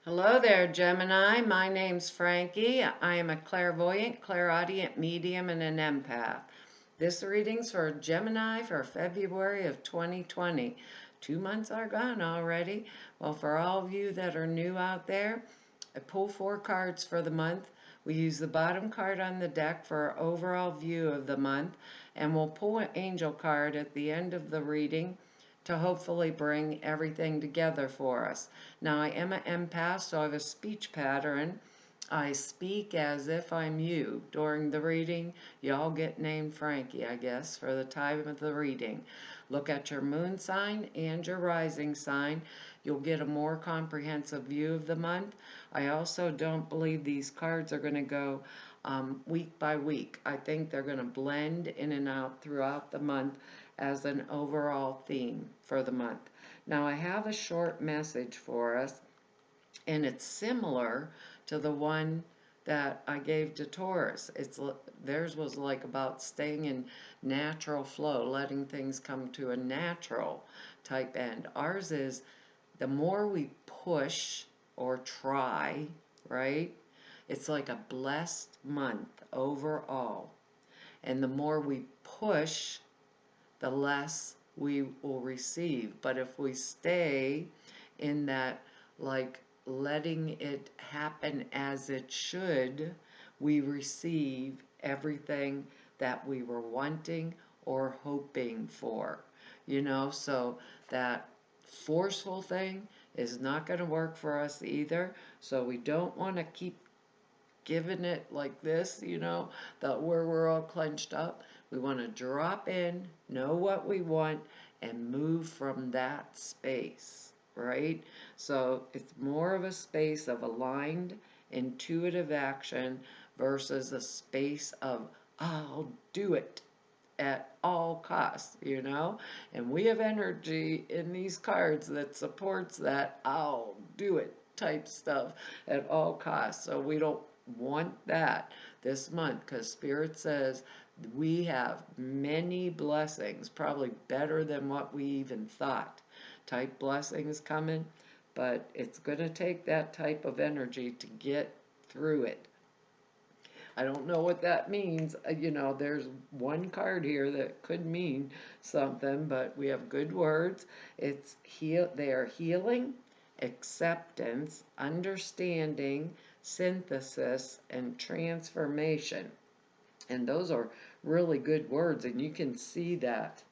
Hello there, Gemini. My name's Frankie. I am a clairvoyant, clairaudient medium, and an empath. This reading's for Gemini for February of 2020. 2 months are gone already. Well, for all of you that are new out there, I pull 4 cards for the month. We use the bottom card on the deck for our overall view of the month, and we'll pull an angel card at the end of the reading to hopefully bring everything together for us. Now, I am an empath, so I have a speech pattern. I speak as if I'm you. During the reading, you all get named Frankie, I guess, for the time of the reading. Look at your moon sign and your rising sign. You'll get a more comprehensive view of the month. I also don't believe these cards are going to go week by week. I think they're going to blend in and out throughout the month as an overall theme for the month. Now, I have a short message for us, and it's similar to the one that I gave to Taurus. Theirs was like about staying in natural flow, letting things come to a natural type end. Ours is the more we push or try, right? It's like a blessed month overall. And the more we push, the less we will receive. But if we stay in that, like, letting it happen as it should, we receive everything that we were wanting or hoping for. So that forceful thing is not going to work for us either. So we don't want to keep giving it like this, that where we're all clenched up. We want to drop in, know what we want, and move from that space, right? So it's more of a space of aligned, intuitive action versus a space of, I'll do it at all costs. And we have energy in these cards that supports that I'll do it type stuff at all costs. So we don't want that this month, because Spirit says we have many blessings, probably better than what we even thought type blessings coming, but it's going to take that type of energy to get through it. I don't know what that means. There's one card here that could mean something, but we have good words. They are healing, acceptance, understanding, synthesis, and transformation. And those are really good words, and you can see that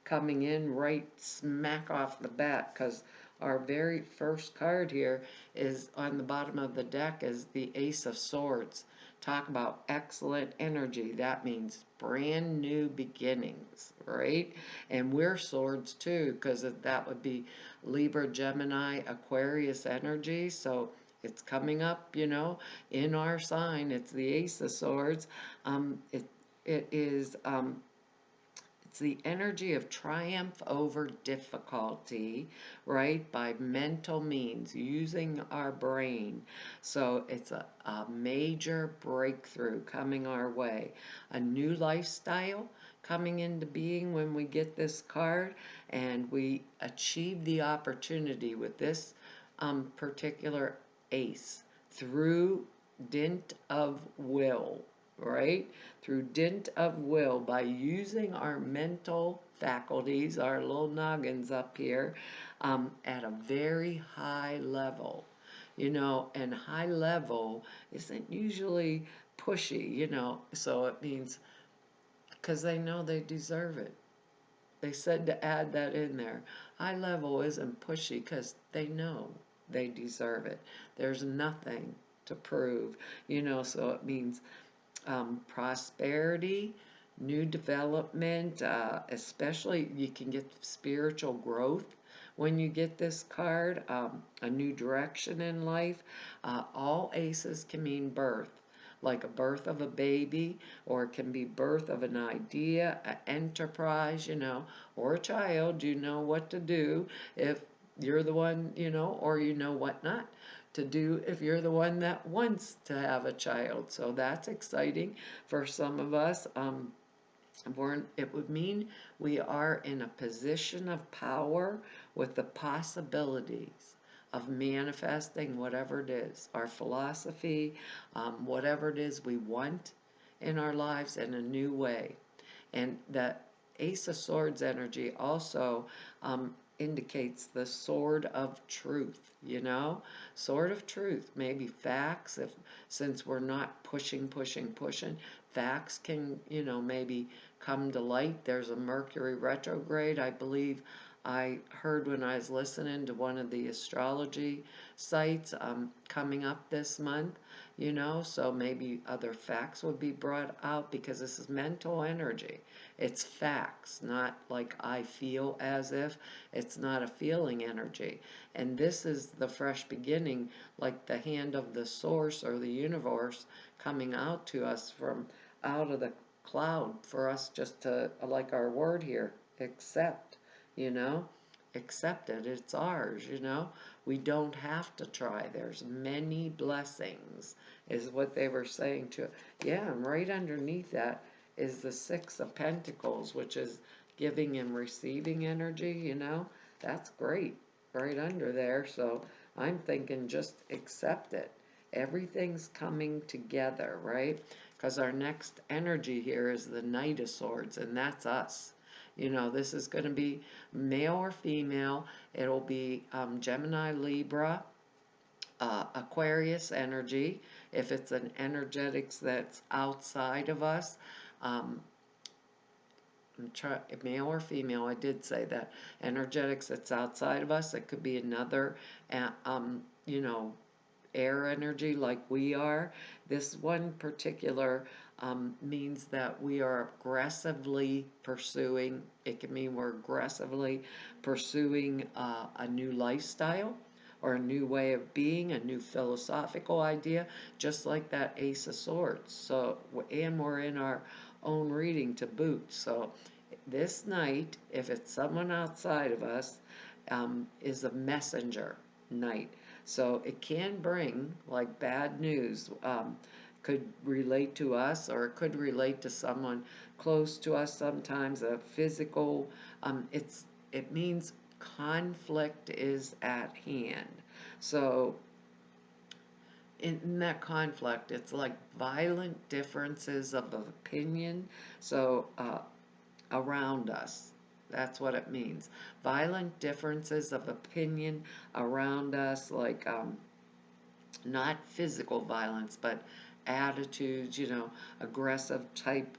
coming in right smack off the bat, because our very first card here is on the bottom of the deck is the Ace of Swords. Talk about excellent energy. That means brand new beginnings, right? And we're swords too, because that would be Libra, Gemini, Aquarius energy. So it's coming up, in our sign. It's the Ace of Swords. It is it's the energy of triumph over difficulty, right? By mental means, using our brain. So it's a major breakthrough coming our way. A new lifestyle coming into being when we get this card, and we achieve the opportunity with this particular ace through dint of will, right? Through dint of will, by using our mental faculties, our little noggins up here, at a very high level. And high level isn't usually pushy, so it means because they know they deserve it. They said to add that in there. High level isn't pushy because they know they deserve it. There's nothing to prove, so it means prosperity, new development, especially you can get spiritual growth when you get this card, a new direction in life. All aces can mean birth, like a birth of a baby, or it can be birth of an idea, an enterprise, or a child. You know what to do if you're the one, or what not to do if you're the one that wants to have a child. So that's exciting for some of us. It would mean we are in a position of power with the possibilities of manifesting whatever it is, our philosophy, whatever it is we want in our lives in a new way. And that Ace of Swords energy also indicates the sword of truth, sword of truth, maybe facts, if since we're not pushing, facts can, maybe come to light. There's a Mercury retrograde, I believe I heard when I was listening to one of the astrology sites coming up this month, so maybe other facts would be brought out because this is mental energy. It's facts, not like I feel as if. It's not a feeling energy. And this is the fresh beginning, like the hand of the source or the universe coming out to us from out of the cloud for us just to, like our word here, accept, you know, accept it. It's ours, We don't have to try. There's many blessings, is what they were saying to. Yeah, and right underneath that is the Six of Pentacles, which is giving and receiving energy, That's great, right under there. So I'm thinking just accept it. Everything's coming together, right? Because our next energy here is the Knight of Swords, and that's us. This is going to be male or female. It'll be Gemini, Libra, Aquarius energy. If it's an energetics that's outside of us, um, male or female, I did say that. Energetics that's outside of us, it could be another, you know, air energy like we are. This one particular means that we are aggressively pursuing, it can mean we're aggressively pursuing a new lifestyle or a new way of being, a new philosophical idea, just like that Ace of Swords. So, and we're in our own reading to boot. So this night, if it's someone outside of us, is a messenger night. So it can bring like bad news, could relate to us or it could relate to someone close to us sometimes, a physical, it means conflict is at hand. So in that conflict, it's like violent differences of opinion. So around us. That's what it means. Violent differences of opinion around us, like not physical violence, but attitudes, aggressive type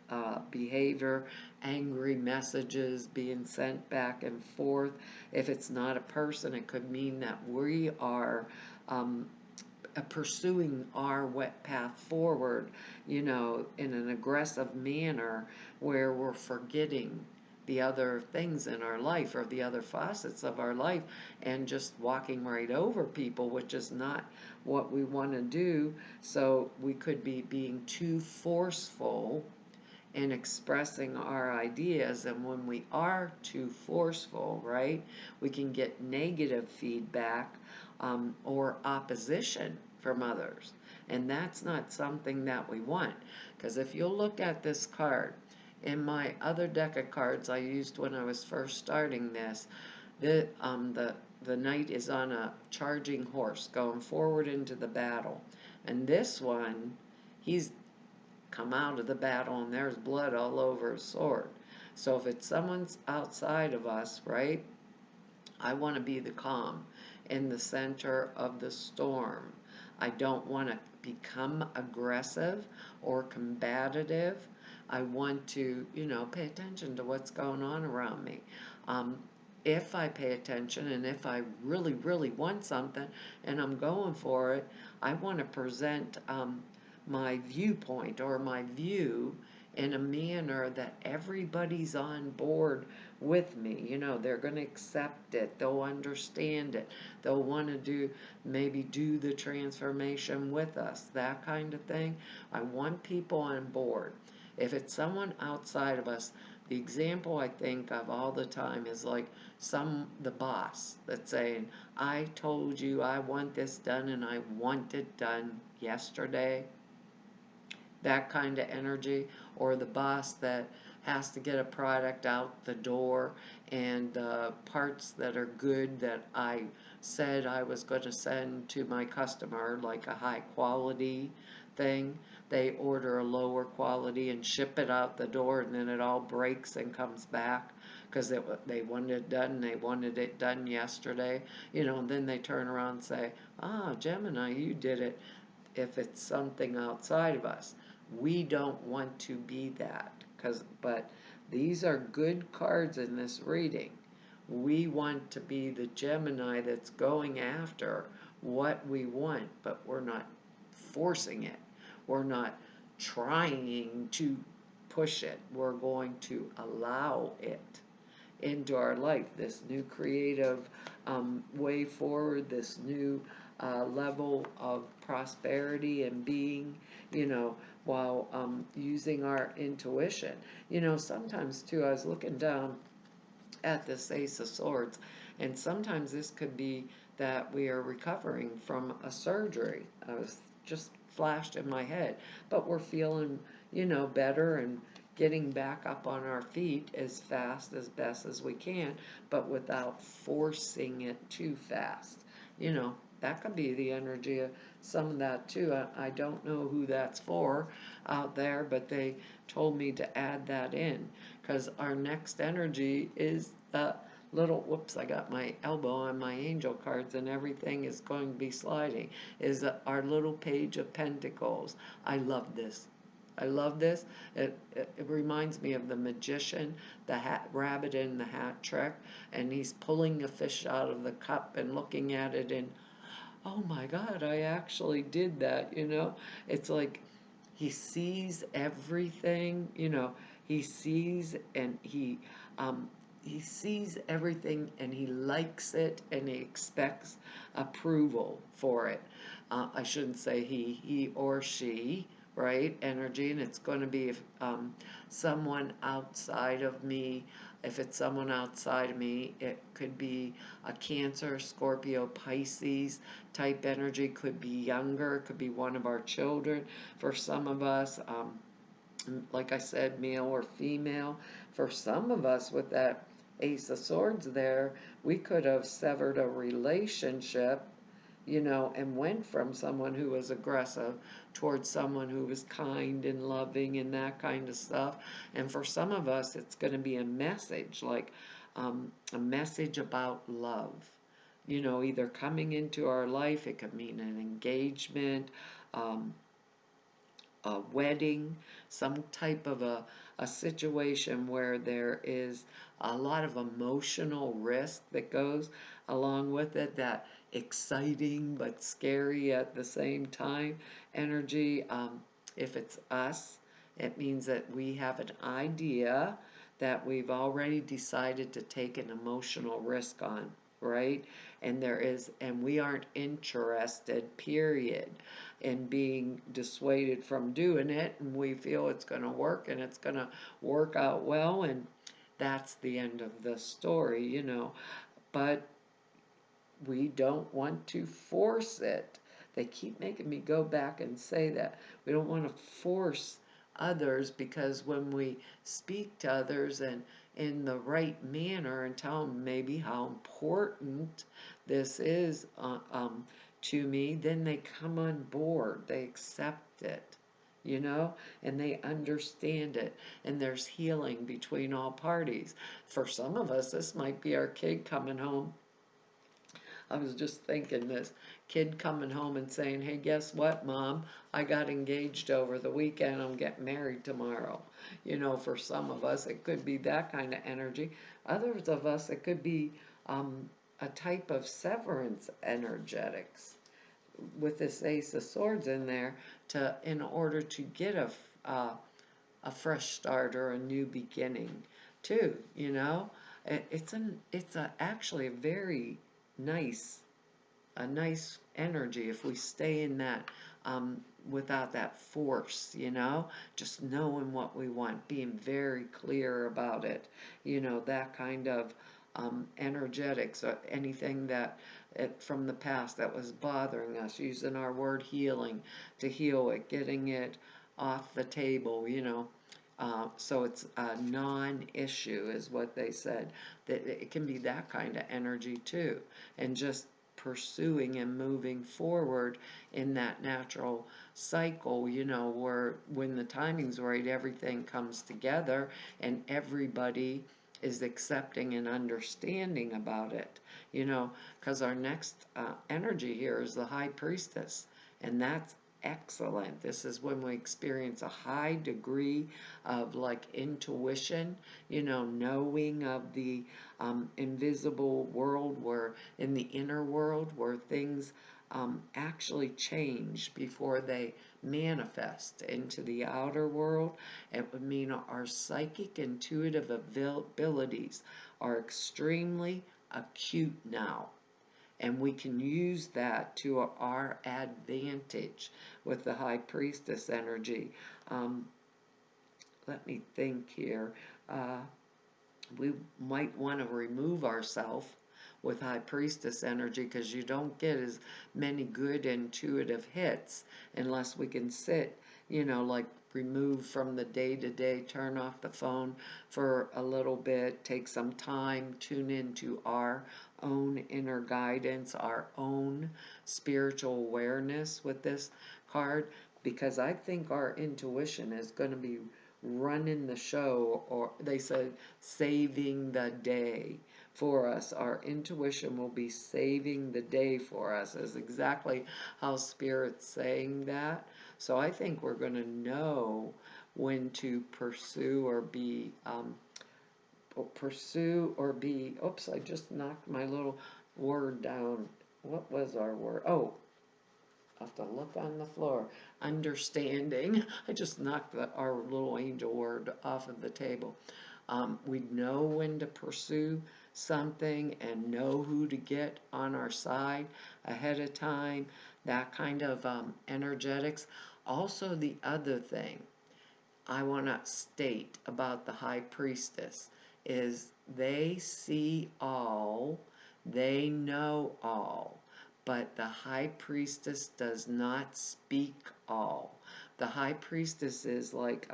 behavior, angry messages being sent back and forth. If it's not a person, it could mean that we are pursuing our wet path forward, in an aggressive manner where we're forgetting the other things in our life or the other facets of our life and just walking right over people, which is not what we want to do. So we could be being too forceful in expressing our ideas, and when we are too forceful, right, we can get negative feedback or opposition from others, and that's not something that we want. Because if you'll look at this card, in my other deck of cards I used when I was first starting this, the knight is on a charging horse going forward into the battle, and this one, he's come out of the battle and there's blood all over his sword. So if it's someone's outside of us, right, I want to be the calm in the center of the storm. I don't want to become aggressive or combative. I want to, pay attention to what's going on around me. If I pay attention and if I really, really want something and I'm going for it, I want to present my viewpoint or my view in a manner that everybody's on board with me. They're going to accept it, they'll understand it, they'll want to maybe do the transformation with us, that kind of thing. I want people on board. If it's someone outside of us, the example I think of all the time is like the boss that's saying, I told you I want this done and I want it done yesterday. That kind of energy. Or the boss that has to get a product out the door and parts that are good that I said I was going to send to my customer like a high quality thing. They order a lower quality and ship it out the door, and then it all breaks and comes back because they wanted it done. They wanted it done yesterday, and then they turn around and say, "Ah, Gemini, you did it." If it's something outside of us, we don't want to be that. But these are good cards in this reading. We want to be the Gemini that's going after what we want, but we're not forcing it. We're not trying to push it. We're going to allow it into our life, this new creative way forward, this new level of prosperity and being, while using our intuition. Sometimes too, I was looking down at this Ace of Swords, and sometimes this could be that we are recovering from a surgery. I was just flashed in my head, but we're feeling, better and getting back up on our feet as fast as best as we can, but without forcing it too fast. That could be the energy of some of that too. I don't know who that's for out there, but they told me to add that in because our next energy is the little, whoops, I got my elbow on my angel cards and everything is going to be sliding, is our little page of pentacles. I love this. I love this. It reminds me of the magician, the rabbit in the hat trick, and he's pulling a fish out of the cup and looking at it and, oh my God, I actually did that, It's like he sees everything, he sees and he sees everything and he likes it and he expects approval for it. I shouldn't say he or she, right? Energy, and it's going to be someone outside of me. If it's someone outside of me, it could be a Cancer, Scorpio, Pisces type energy, could be younger, could be one of our children. For some of us, like I said, male or female. For some of us, with that Ace of Swords there, we could have severed a relationship, and went from someone who was aggressive towards someone who was kind and loving and that kind of stuff. And for some of us, it's going to be a message, like a message about love. Either coming into our life, it could mean an engagement, um, a wedding, some type of a situation where there is a lot of emotional risk that goes along with it, that exciting but scary at the same time energy. If it's us, it means that we have an idea that we've already decided to take an emotional risk on, right? And we aren't interested, period, in being dissuaded from doing it, and we feel it's going to work and it's going to work out well, and that's the end of the story, But we don't want to force it. They keep making me go back and say that. We don't want to force others, because when we speak to others and in the right manner and tell them maybe how important this is to me, then they come on board. They accept it, and they understand it. And there's healing between all parties. For some of us, this might be our kid coming home. I was just thinking, this kid coming home and saying, "Hey, guess what, Mom? I got engaged over the weekend. I'm getting married tomorrow." For some of us, it could be that kind of energy. Others of us, it could be a type of severance energetics with this Ace of Swords in there, in order to get a fresh start or a new beginning, too. It's actually a very nice a nice energy if we stay in that, without that force, just knowing what we want, being very clear about it, that kind of energetics, or anything that from the past that was bothering us, using our word healing to heal it, getting it off the table, so it's a non-issue is what they said. That it can be that kind of energy too, and just pursuing and moving forward in that natural cycle, you know, where when the timing's right, everything comes together and everybody is accepting and understanding about it, you know, because our next energy here is the high priestess, and that's excellent. This is when we experience a high degree of like intuition, you know, knowing of the invisible world, where in the inner world where things actually change before they manifest into the outer world. It would mean our psychic intuitive abilities are extremely acute now, and we can use that to our advantage with the high priestess energy. Um, Let me think here. Uh, we might want to remove ourselves with high priestess energy, because you don't get as many good intuitive hits unless we can sit, you know, like remove from the day to day, turn off the phone for a little bit, take some time, tune into our own inner guidance, our own spiritual awareness with this card, because I think our intuition is going to be running the show, or they said saving the day for us. Our intuition will be saving the day for us, is exactly how Spirit's saying that. So I think we're going to know when to oops, I just knocked my little word down. What was our word? Oh, I have to look on the floor. Understanding. I just knocked our little angel word off of the table. We know when to pursue something and know who to get on our side ahead of time. That kind of energetics. Also, the other thing I want to state about the high priestess is they see all, they know all, but the high priestess does not speak all. The high priestess is like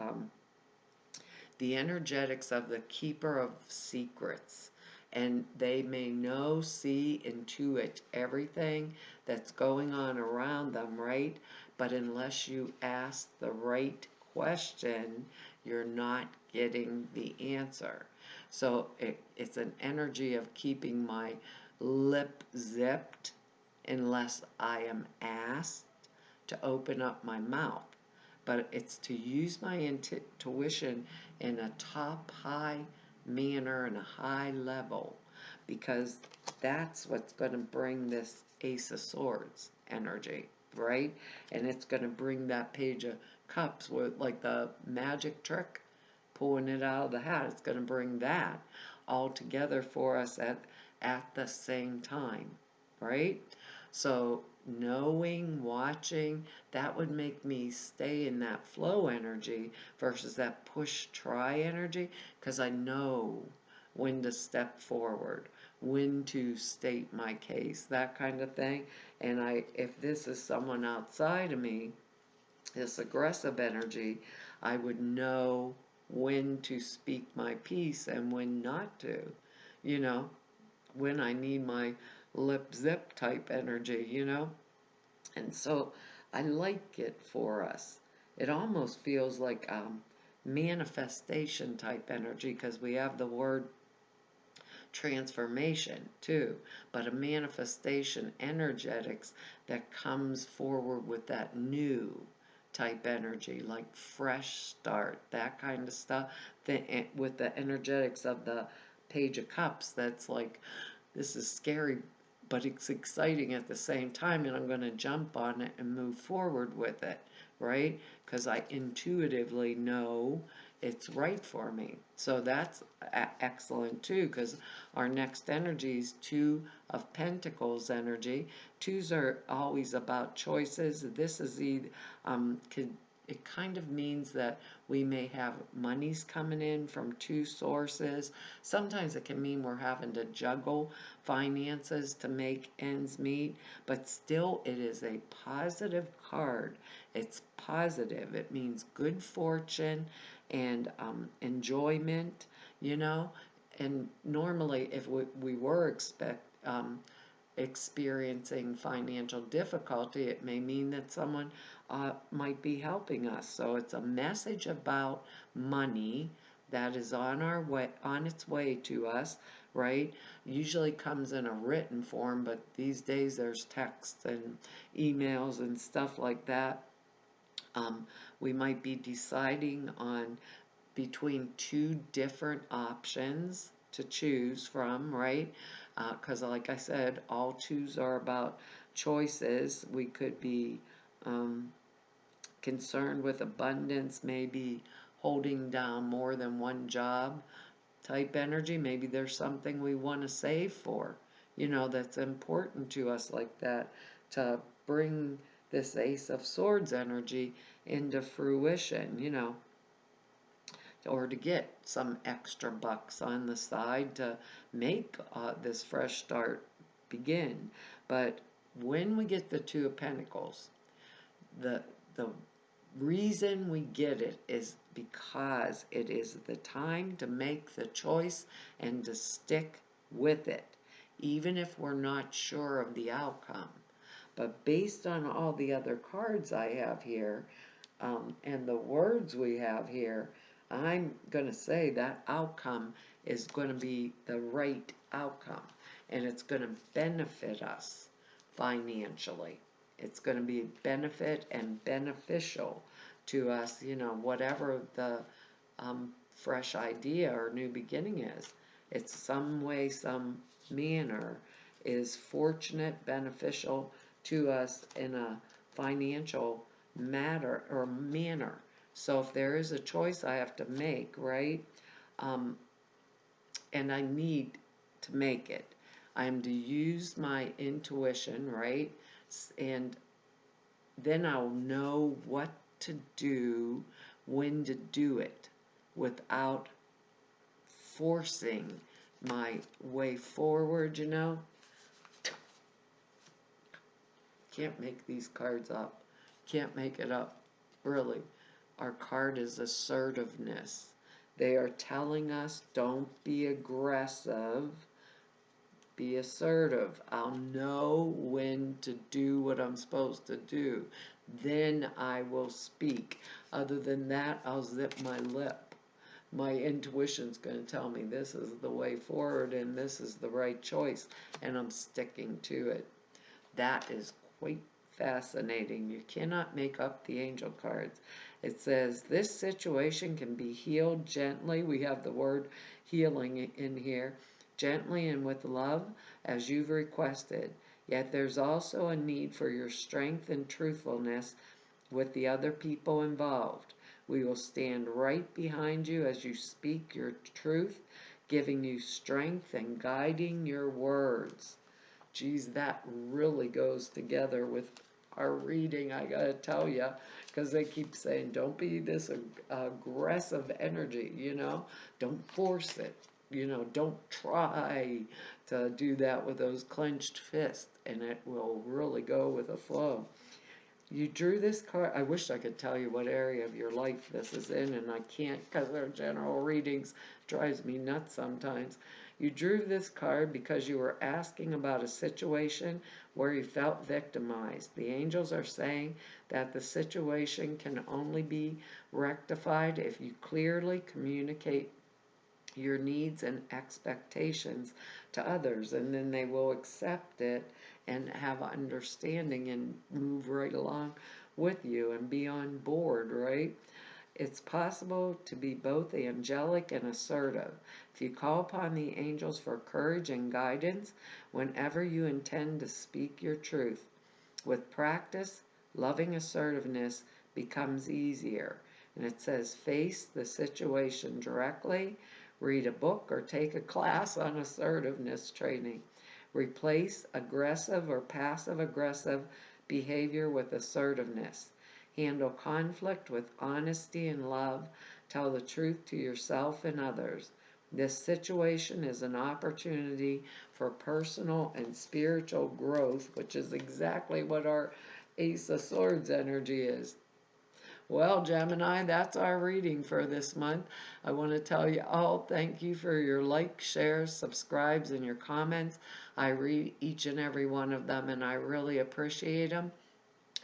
the energetics of the keeper of secrets, and they may know, see, intuit everything that's going on around them, right? But unless you ask the right question, you're not getting the answer. So it's an energy of keeping my lip zipped unless I am asked to open up my mouth. But it's to use my intuition in a top high manner and a high level, because that's what's going to bring this Ace of Swords energy, right? And it's going to bring that Page of Cups with like the magic trick, pulling it out of the hat. It's going to bring that all together for us at the same time, right? So knowing, watching, that would make me stay in that flow energy versus that push try energy, because I know when to step forward, when to state my case, that kind of thing. And if this is someone outside of me, this aggressive energy, I would know when to speak my piece and when not to, you know, when I need my lip zip type energy, you know. And so I like it for us. It almost feels like manifestation type energy, because we have the word transformation too, but a manifestation energetics that comes forward with that new type energy, like fresh start, that kind of stuff. With the energetics of the Page of Cups, that's like, this is scary, but it's exciting at the same time, and I'm going to jump on it and move forward with it, right? Because I intuitively know it's right for me. So that's excellent too, because our next energy is Two of Pentacles energy. Twos are always about choices. This is it kind of means that we may have monies coming in from two sources. Sometimes it can mean we're having to juggle finances to make ends meet, but still it is a positive card. It's positive. It means good fortune and enjoyment, you know. And normally if we were experiencing financial difficulty. It may mean that someone might be helping us. So it's a message about money that is on its way to us, right? Usually comes in a written form, but these days there's texts and emails and stuff like that. We might be deciding on between two different options to choose from, right? Because, like I said, all twos are about choices. We could be um, concerned with abundance, maybe holding down more than one job type energy. Maybe there's something we want to save for, that's important to us, like that, to bring this Ace of Swords energy into fruition, or to get some extra bucks on the side to make this fresh start begin. But when we get the Two of Pentacles, the the reason we get it is because it is the time to make the choice and to stick with it, even if we're not sure of the outcome. But based on all the other cards I have here, and the words we have here, I'm going to say that outcome is going to be the right outcome, and it's going to benefit us financially. It's going to be benefit and beneficial to us, whatever the fresh idea or new beginning is. It's some way, some manner is fortunate, beneficial to us in a financial matter or manner. So if there is a choice I have to make, right, um, and I need to make it, I am to use my intuition, right, and then I'll know what to do, when to do it, without forcing my way forward, Can't make these cards up. Can't make it up, really. Our card is assertiveness. They are telling us, don't be aggressive, be assertive. I'll know when to do what I'm supposed to do. Then I will speak. Other than that, I'll zip my lip. My intuition's going to tell me this is the way forward and this is the right choice, and I'm sticking to it. That is quite fascinating. You cannot make up the angel cards. It says, this situation can be healed gently. We have the word healing in here. Gently and with love, as you've requested. Yet there's also a need for your strength and truthfulness with the other people involved. We will stand right behind you as you speak your truth, giving you strength and guiding your words. Geez, that really goes together with our reading, I gotta tell you, because they keep saying, don't be this aggressive energy, Don't force it, Don't try to do that with those clenched fists, and it will really go with the flow. You drew this card. I wish I could tell you what area of your life this is in, and I can't because they're general readings. Drives me nuts sometimes. You drew this card because you were asking about a situation where you felt victimized. The angels are saying that the situation can only be rectified if you clearly communicate your needs and expectations to others, and then they will accept it and have understanding and move right along with you and be on board, right? It's possible to be both angelic and assertive. If you call upon the angels for courage and guidance whenever you intend to speak your truth, with practice, loving assertiveness becomes easier. And it says, face the situation directly, read a book or take a class on assertiveness training. Replace aggressive or passive aggressive behavior with assertiveness. Handle conflict with honesty and love. Tell the truth to yourself and others. This situation is an opportunity for personal and spiritual growth, which is exactly what our Ace of Swords energy is. Well, Gemini, that's our reading for this month. I want to tell you all thank you for your likes, shares, subscribes, and your comments. I read each and every one of them, and I really appreciate them.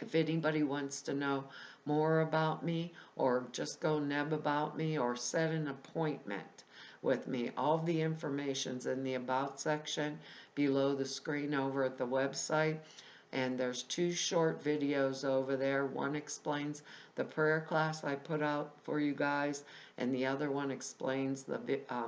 If anybody wants to know more about me, or just go neb about me, or set an appointment with me, all the information's in the About section below the screen over at the website. And there's two short videos over there. One explains the prayer class I put out for you guys, and the other one explains the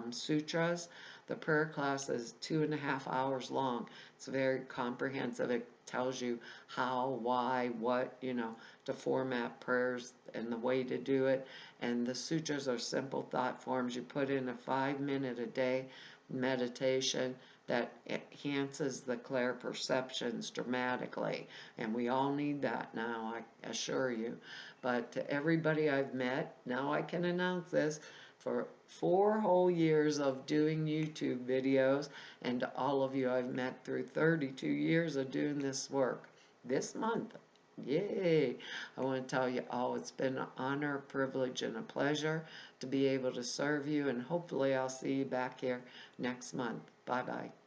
sutras. The prayer class is 2.5 hours long. It's very comprehensive. It tells you how, why, what, to format prayers and the way to do it. And the sutras are simple thought forms. You put in a 5 minute a day meditation that enhances the clear perceptions dramatically. And we all need that now, I assure you. But to everybody I've met, now I can announce this, for 4 whole years of doing YouTube videos, and to all of you I've met through 32 years of doing this work. This month, yay! I want to tell you all it's been an honor, privilege, and a pleasure to be able to serve you, and hopefully I'll see you back here next month. Bye-bye.